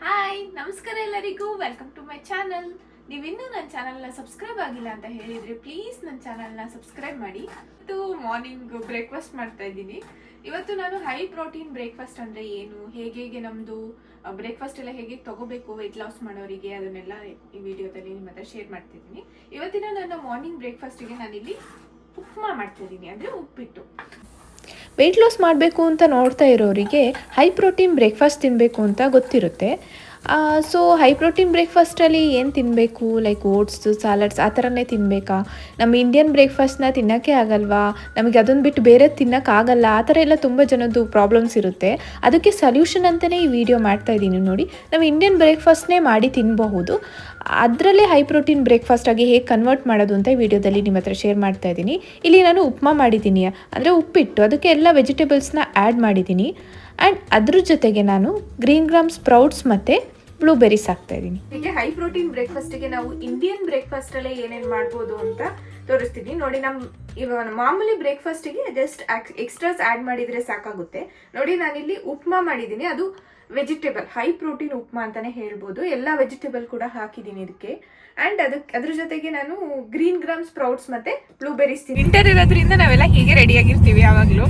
Hi ನಮಸ್ಕಾರ ಎಲ್ಲರಿಗೂ, welcome to my channel. ನೀವಿನ್ನೂ ನನ್ನ ಚಾನಲ್ನ ಸಬ್ಸ್ಕ್ರೈಬ್ ಆಗಿಲ್ಲ ಅಂತ ಹೇಳಿದರೆ ಪ್ಲೀಸ್ ನನ್ನ ಚಾನಲ್ನ ಸಬ್ಸ್ಕ್ರೈಬ್ ಮಾಡಿ. ಇವತ್ತು ಮಾರ್ನಿಂಗ್ ಬ್ರೇಕ್ಫಾಸ್ಟ್ ಮಾಡ್ತಾ ಇದ್ದೀನಿ. ಇವತ್ತು ನಾನು ಹೈ ಪ್ರೋಟೀನ್ ಬ್ರೇಕ್ಫಾಸ್ಟ್ ಅಂದರೆ ಏನು, ಹೇಗೆ ನಮ್ಮದು ಬ್ರೇಕ್ಫಾಸ್ಟ್ ಎಲ್ಲ ಹೇಗೆ ತಗೋಬೇಕು ವೆಯ್ಟ್ ಲಾಸ್ ಮಾಡೋರಿಗೆ, ಅದನ್ನೆಲ್ಲ ಈ ವಿಡಿಯೋದಲ್ಲಿ ನಿಮ್ಮ ಹತ್ರ ಶೇರ್ ಮಾಡ್ತಿದ್ದೀನಿ. ಇವತ್ತಿನ ನನ್ನ ಮಾರ್ನಿಂಗ್ ಬ್ರೇಕ್ಫಾಸ್ಟಿಗೆ ನಾನಿಲ್ಲಿ ಉಪ್ಮಾ ಮಾಡ್ತಿದ್ದೀನಿ, ಅಂದರೆ ಉಪ್ಪಿಟ್ಟು. ವೆಯ್ಟ್ ಲಾಸ್ ಮಾಡಬೇಕು ಅಂತ ನೋಡ್ತಾ ಇರೋರಿಗೆ ಹೈ ಪ್ರೋಟೀನ್ ಬ್ರೇಕ್ಫಾಸ್ಟ್ ತಿನ್ನಬೇಕು ಅಂತ ಗೊತ್ತಿರುತ್ತೆ. ಸೊ ಹೈ ಪ್ರೋಟೀನ್ ಬ್ರೇಕ್ಫಾಸ್ಟಲ್ಲಿ ಏನು ತಿನ್ನಬೇಕು, ಲೈಕ್ ಓಟ್ಸು, ಸಾಲಡ್ಸ್ ಆ ಥರನೇ ತಿನ್ನಬೇಕಾ, ನಮ್ಮ ಇಂಡಿಯನ್ ಬ್ರೇಕ್ಫಾಸ್ಟ್ನ ತಿನ್ನೋಕ್ಕೆ ಆಗಲ್ವಾ, ನಮಗೆ ಅದನ್ನು ಬಿಟ್ಟು ಬೇರೆ ತಿನ್ನೋಕ್ಕಾಗಲ್ಲ, ಆ ಥರ ಎಲ್ಲ ತುಂಬ ಜನದ್ದು ಪ್ರಾಬ್ಲಮ್ಸ್ ಇರುತ್ತೆ. ಅದಕ್ಕೆ ಸೊಲ್ಯೂಷನ್ ಅಂತಲೇ ಈ ವಿಡಿಯೋ ಮಾಡ್ತಾಯಿದ್ದೀನಿ. ನೋಡಿ, ನಾವು ಇಂಡಿಯನ್ ಬ್ರೇಕ್ಫಾಸ್ಟ್ನೇ ಮಾಡಿ ತಿನ್ನಬಹುದು. ಅದರಲ್ಲೇ ಹೈ ಪ್ರೋಟೀನ್ ಬ್ರೇಕ್ಫಾಸ್ಟಾಗಿ ಹೇಗೆ ಕನ್ವರ್ಟ್ ಮಾಡೋದು ಅಂತ ಈ ವಿಡಿಯೋದಲ್ಲಿ ನಿಮ್ಮ ಹತ್ರ ಶೇರ್ ಮಾಡ್ತಾ ಇದ್ದೀನಿ. ಇಲ್ಲಿ ನಾನು ಉಪ್ಮಾ ಮಾಡಿದ್ದೀನಿ, ಅಂದರೆ ಉಪ್ಪಿಟ್ಟು, ಅದಕ್ಕೆ ಎಲ್ಲ ವೆಜಿಟೇಬಲ್ಸ್ನ ಆ್ಯಡ್ ಮಾಡಿದ್ದೀನಿ. ಆ್ಯಂಡ್ ಅದ್ರ ಜೊತೆಗೆ ನಾನು ಗ್ರೀನ್ ಗ್ರಾಮ್ ಸ್ಪ್ರೌಟ್ಸ್ ಮತ್ತು ಬ್ಲೂಬೆರೀಸ್ ಹಾಕ್ತಾಯಿದ್ದೀನಿ. ಹೀಗೆ ಹೈ ಪ್ರೋಟೀನ್ ಬ್ರೇಕ್ಫಾಸ್ಟಿಗೆ ನಾವು ಇಂಡಿಯನ್ ಬ್ರೇಕ್ಫಾಸ್ಟಲ್ಲೇ ಏನೇನು ಮಾಡ್ಬೋದು ಅಂತ ತೋರಿಸ್ತೀನಿ. ನೋಡಿ, ಇವಾಗ ಮಾಮೂಲಿ ಬ್ರೇಕ್ಫಾಸ್ಟಿಗೆ ಜಸ್ಟ್ ಎಕ್ಸ್ಟ್ರಾಸ್ ಆ್ಯಡ್ ಮಾಡಿದರೆ ಸಾಕಾಗುತ್ತೆ. ನೋಡಿ, ನಾನಿಲ್ಲಿ ಉಪ್ಮಾ ಮಾಡಿದ್ದೀನಿ, ಅದು ವೆಜಿಟೇಬಲ್ ಹೈ ಪ್ರೋಟೀನ್ ಉಪ್ಮಾ ಅಂತಾನೆ ಹೇಳ್ಬೋದು. ಎಲ್ಲ ವೆಜಿಟೇಬಲ್ ಕೂಡ ಹಾಕಿದ್ದೀನಿ ಇದಕ್ಕೆ. ಆ್ಯಂಡ್ ಅದ್ರ ಜೊತೆಗೆ ನಾನು ಗ್ರೀನ್ ಗ್ರಾಮ್ ಸ್ಪ್ರೌಟ್ಸ್ ಮತ್ತು ಬ್ಲೂಬೆರೀಸ್. ವಿಂಟರ್ ಇರೋದ್ರಿಂದ ನಾವೆಲ್ಲ ಹೀಗೆ ರೆಡಿಯಾಗಿರ್ತೀವಿ ಯಾವಾಗಲೂ.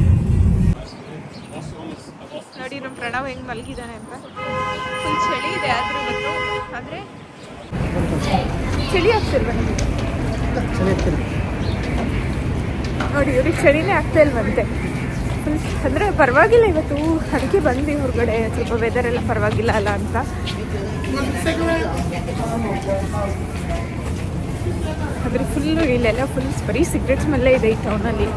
ನೋಡಿ ನಮ್ಮ ಪ್ರಣವ್ ಹೆಂಗೆ ಮಲಗಿದ್ದಾನೆ ಅಂತ. ಫುಲ್ ಚಳಿ ಇದೆ, ಆದರೂ ಇವತ್ತು ಅಂದರೆ ಚಳಿ ಆಗ್ತಿಲ್ವ ನಿಮಗೆ? ನೋಡಿ, ಇವ್ರಿಗೆ ಚಳಿನೇ ಆಗ್ತಾ ಇಲ್ವಂತೆ. ಫುಲ್ ಅಂದರೆ ಪರವಾಗಿಲ್ಲ ಇವತ್ತು, ಅದಕ್ಕೆ ಬಂದು ಹೊರಗಡೆ ಸ್ವಲ್ಪ ವೆದರ್ ಎಲ್ಲ ಪರವಾಗಿಲ್ಲ ಅಲ್ಲ ಅಂತ. ಆದರೆ ಫುಲ್ಲು ಇಲ್ಲೆಲ್ಲ ಫುಲ್ ಬರೀ ಸಿಗ್ರೆಟ್ ಸ್ಮೆಲ್ಲೇ ಇದೆ ಈ ಟೌನಲ್ಲಿ.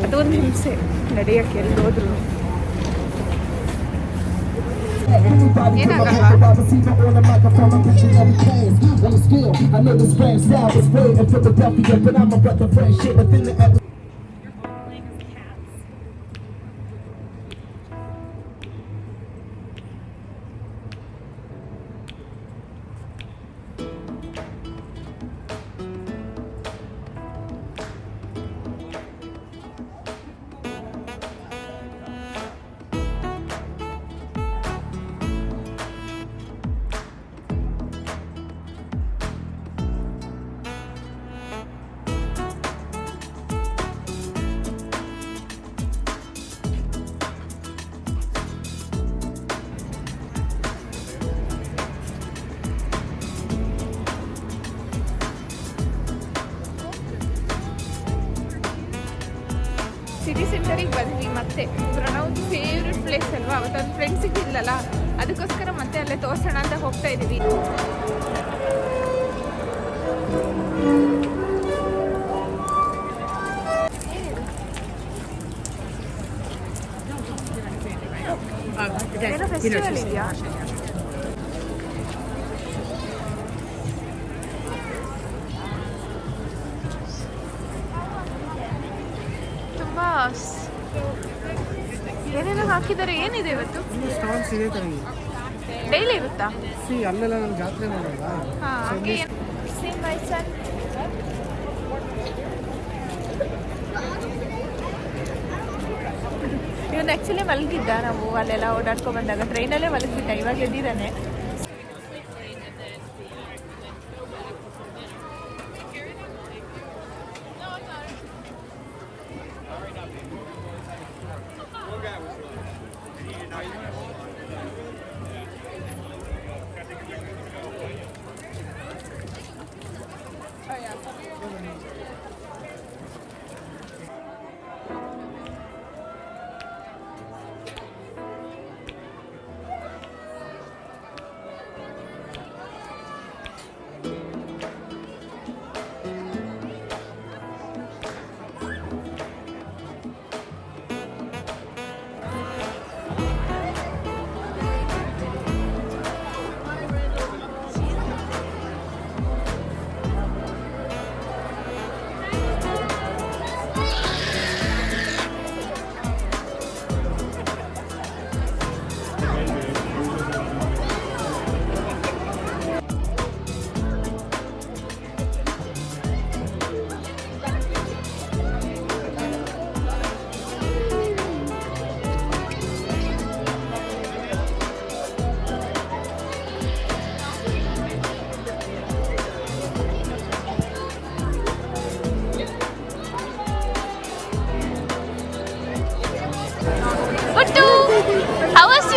ಅದೊಂದು ಹಿಂಸೆ ನಡೆಯೋಕ್ಕೆ ಎಲ್ಲಿ ಹೋದ್ರು. ಸಿಟಿ ಸೆಂಟರಿಗೆ ಬಂದ್ವಿ. ಮತ್ತೆ ಪ್ರಣವ್ದು ಫೇವ್ರೆಟ್ ಪ್ಲೇಸ್ ಅಲ್ವಾ, ಅವತ್ತೊಂದು ಫ್ರೆಂಡ್ ಸಿಗ್ತಿದ್ಲಲ್ಲ, ಅದಕ್ಕೋಸ್ಕರ ಮತ್ತೆ ಅಲ್ಲೇ ತೋರಿಸೋಣ ಅಂತ ಹೋಗ್ತಾ ಇದ್ದೀವಿ. ಫೆಸ್ಟಿವಲ್ ಇದೆಯಾ? ಏನೇನೋ ಹಾಕಿದ್ದಾರೆ. ಏನಿದೆ ಇವತ್ತು? ಸ್ಟಾಲ್ಸ್ ಇದೆ ತಾಯಿ. ಡೈಲಿ ಇರುತ್ತಾ? ಅಲ್ಲೆಲ್ಲ ನಾನು ಜಾತ್ರೆ ಮಾಡಲ್ಲ. ಇವನು ಆ್ಯಕ್ಚುಲಿ ಮಲಗಿದ್ದ, ನಾವು ಅಲ್ಲೆಲ್ಲ ಓಡಾಡ್ಕೊ ಬಂದಾಗ ಟ್ರೈನಲ್ಲೇ ಮಲಗಿದ್ದ, ಇವಾಗ ಎದ್ದಿದ್ದಾನೆ.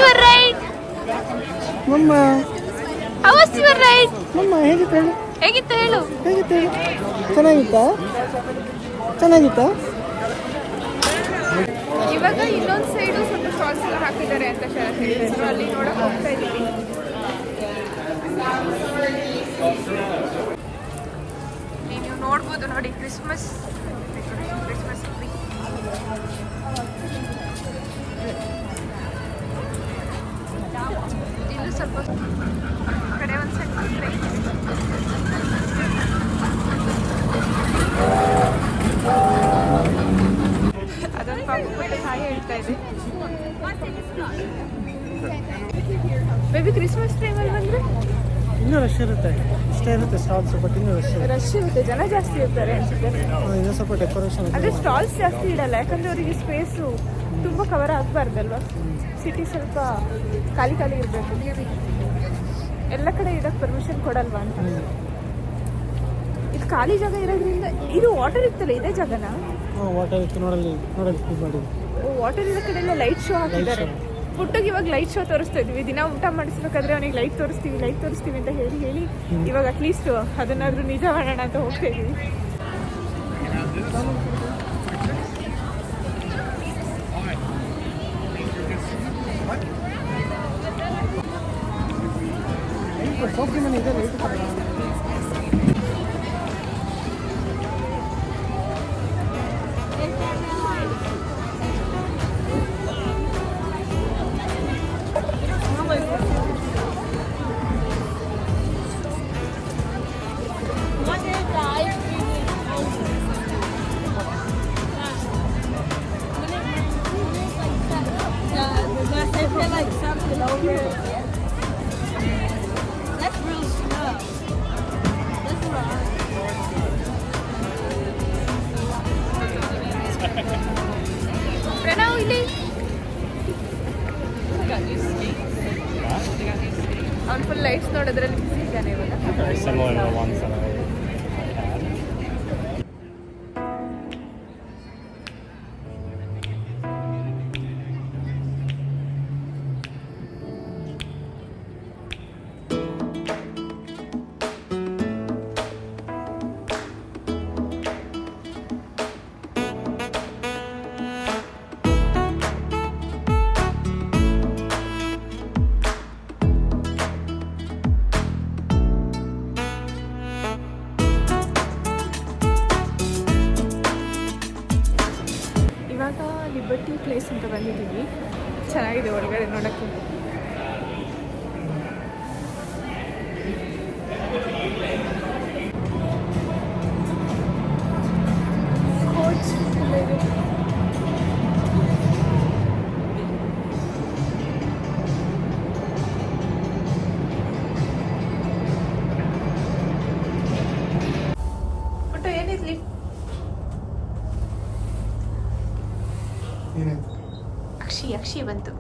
your ride? ಮಮ್ಮ How was your ride? ಮಮ್ಮ ಹೇಗಿತ್ತು ಹೇಳು ಹೇಗಿತ್ತು ಹೇಳು. ಹೇಗಿತ್ತು ಹೇಳು ಚೆನ್ನಾಗಿತ್ತಾ ಚೆನ್ನಾಗಿತ್ತಾ ಇವಾಗ ಇನ್ನೊಂದು ಸೈಡು ಸ್ವಲ್ಪ ಸ್ಟಾಲ್ಸ್ ಎಲ್ಲ ಹಾಕಿದ್ದಾರೆ ಅಂತ ಹೇಳಿದ್ರು, ಅಲ್ಲಿ ನೋಡಕ್ ಹೋಗ್ತಾ ಇದ್ದೀವಿ. ನೀವು ನೋಡ್ಬೋದು ನೋಡಿ ಕ್ರಿಸ್ಮಸ್ ಟ್ರೀ. ಇಲ್ಲೂ ಸ್ವಲ್ಪ ಈ ಕಡೆ ಒಂದು ಸೈಡ್ ಅದೊಂದು ಪಾಪುಟ್ಟ ಹಾಗೆ ಹೇಳ್ತಾ ಇದೆ. ಮೇಬಿ ಕ್ರಿಸ್ಮಸ್ ಟೈಮಲ್ಲಿ ಬಂದರೆ ಇನ್ನೂ ರಶ್ ಇರುತ್ತೆ, ಇಷ್ಟೇ ಇರುತ್ತೆ ಸ್ಟಾಲ್ಸ್, ಬಟ್ ಇನ್ನೂ ರಶ್ ಇರುತ್ತೆ, ಜನ ಜಾಸ್ತಿ ಇರ್ತಾರೆ ಅನ್ಸುತ್ತೆ. ಇನ್ನೂ ಸ್ವಲ್ಪ ಡೆಕೋರೇಷನ್ ಆದರೆ ಸ್ಟಾಲ್ಸ್ ಜಾಸ್ತಿ ಇಡಲ್ಲ, ಯಾಕಂದರೆ ಅವರಿಗೆ ಸ್ಪೇಸು ತುಂಬ ಕವರ್ ಆಗಬಾರ್ದಲ್ವ. ಸಿಟಿ ಸ್ವಲ್ಪ ಖಾಲಿ ಖಾಲಿ ಇರಬೇಕು, ಎಲ್ಲ ಕಡೆ ಇಡೋಕ್ಕೆ ಪರ್ಮಿಷನ್ ಕೊಡಲ್ವಾ ಅಂತ. ಇದು ಖಾಲಿ ಜಾಗ ಇರೋದ್ರಿಂದ. ಇದು ವಾಟರ್ ಇತ್ತಲ್ಲ, ಇದೇ ಜಾಗನ? ವಾಟರ್ ಇತ್ತು ನೋಡಲ್ಲಿ ಇದು ಮಾಡಿ. ವಾಟರ್ ಇರೋ ಕಡೆ ಎಲ್ಲ ಲೈಟ್ ಶೋ ಹಾಕಿದ್ದಾರೆ. ಪುಟ್ಟಿಗೆ ಇವಾಗ ಲೈಟ್ ಶೋ ತೋರಿಸ್ತಾ ಇದ್ವಿ. ದಿನ ಊಟ ಮಾಡಿಸ್ಬೇಕಾದ್ರೆ ಅವನಿಗೆ ಲೈಟ್ ತೋರಿಸ್ತೀವಿ ಅಂತ ಹೇಳಿ ಇವಾಗ ಅಟ್ಲೀಸ್ಟ್ ಅದನ್ನಾದ್ರೂ ನಿಜ ಮಾಡೋಣ ಅಂತ ಹೋಗ್ತಾ ಇದೀವಿ. ಸೋಫಿ ಮನೆ ಇದೆ ಲೈಟ್ ಪ್ರಣವ್ ಇಲ್ಲಿ ಅವ್ನು ಫುಲ್ ಲೈಟ್ಸ್ ನೋಡೋದ್ರಲ್ಲಿ ಬಿಸಿ ಇದ್ದಾನೆ ಇವಾಗ. Very similar to the ones that I had. ಇವಾಗ ಲಿಬರ್ಟಿ ಪ್ಲೇಸ್ ಅಂತ ಬಂದಿದ್ದೀವಿ. ಚೆನ್ನಾಗಿದೆ ಒಳಗಡೆ ನೋಡೋಕ್ಕೆ. ಕೋಚ್ ಎಲ್ಲ ಇದೆ. ಒಟ್ಟು ಏನಿರ್ಲಿ. ಅಕ್ಷಿ ಬಂತು.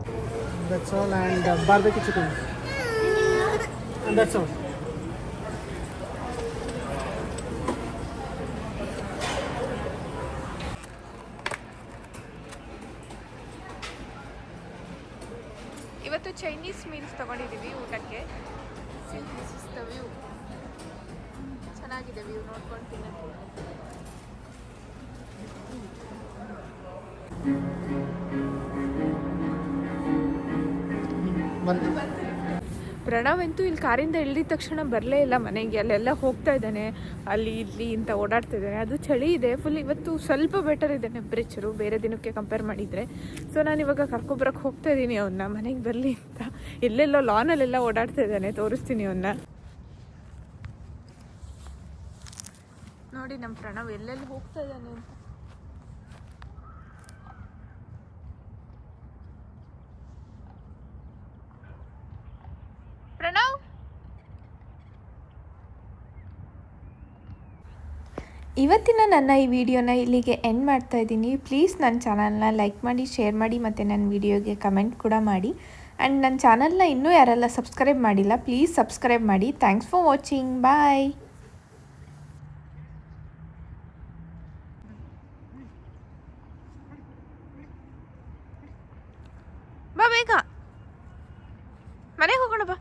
That's all, and barbecue chicken. And that's all. ಇವತ್ತು ಚೈನೀಸ್ ಮೀಲ್ಸ್ ತಗೊಂಡಿದ್ದೀವಿ ಊಟಕ್ಕೆ. ವ್ಯೂ ಚೆನ್ನಾಗಿದೆ, ವ್ಯೂ ನೋಡ್ಕೊಂಡು ತಿನ್ನೋದು. ಪ್ರಣವ್ ಅಂತೂ ಇಲ್ಲಿ ಕಾರಿಂದ ಇಳಿದ ತಕ್ಷಣ ಬರಲೇ ಇಲ್ಲ ಮನೆಗೆ. ಅಲ್ಲೆಲ್ಲ ಹೋಗ್ತಾ ಇದ್ದಾನೆ, ಅಲ್ಲಿ ಇಲ್ಲಿ ಅಂತ ಓಡಾಡ್ತಾ ಇದ್ದಾನೆ. ಅದು ಚಳಿ ಇದೆ ಫುಲ್. ಇವತ್ತು ಸ್ವಲ್ಪ ಬೆಟರ್ ಇದೆ ಟೆಂಪ್ರೇಚರು ಬೇರೆ ದಿನಕ್ಕೆ ಕಂಪೇರ್ ಮಾಡಿದರೆ. ಸೊ ನಾನು ಇವಾಗ ಕರ್ಕೊಬರಕ್ಕೆ ಹೋಗ್ತಾ ಇದ್ದೀನಿ ಅವನ್ನ ಮನೆಗೆ ಬರಲಿ ಅಂತ. ಎಲ್ಲೆಲ್ಲೋ ಲಾನಲ್ಲೆಲ್ಲ ಓಡಾಡ್ತಾ ಇದ್ದಾನೆ, ತೋರಿಸ್ತೀನಿ ಅವನ್ನ. ನೋಡಿ ನಮ್ಮ ಪ್ರಣವ್ ಎಲ್ಲೆಲ್ಲಿ ಹೋಗ್ತಾ ಇದ್ದಾನೆ ಅಂತ. ಪ್ರಣವ್, ಇವತ್ತಿನ ನನ್ನ ಈ ವಿಡಿಯೋನ ಇಲ್ಲಿಗೆ ಎಂಡ್ ಮಾಡ್ತಾ ಇದ್ದೀನಿ. ಪ್ಲೀಸ್ ನನ್ನ ಚಾನಲ್ನ ಲೈಕ್ ಮಾಡಿ, ಶೇರ್ ಮಾಡಿ ಮತ್ತು ನನ್ನ ವಿಡಿಯೋಗೆ ಕಮೆಂಟ್ ಕೂಡ ಮಾಡಿ. ಆ್ಯಂಡ್ ನನ್ನ ಚಾನಲ್ನ ಇನ್ನೂ ಯಾರೆಲ್ಲ ಸಬ್ಸ್ಕ್ರೈಬ್ ಮಾಡಿಲ್ಲ, ಪ್ಲೀಸ್ ಸಬ್ಸ್ಕ್ರೈಬ್ ಮಾಡಿ. Thanks for watching. ಬಾಯ್. ಬಾ ಬೇಗ. ಮನೆಗೆ ಹೋಗೋಣ ಬಾ.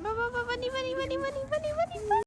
ಬಾ ಬಾ ಬಾ ಬನ್ನಿ ಬನ್ನಿ ಬನ್ನಿ ಬನ್ನಿ ಬನ್ನಿ ಬನ್ನಿ.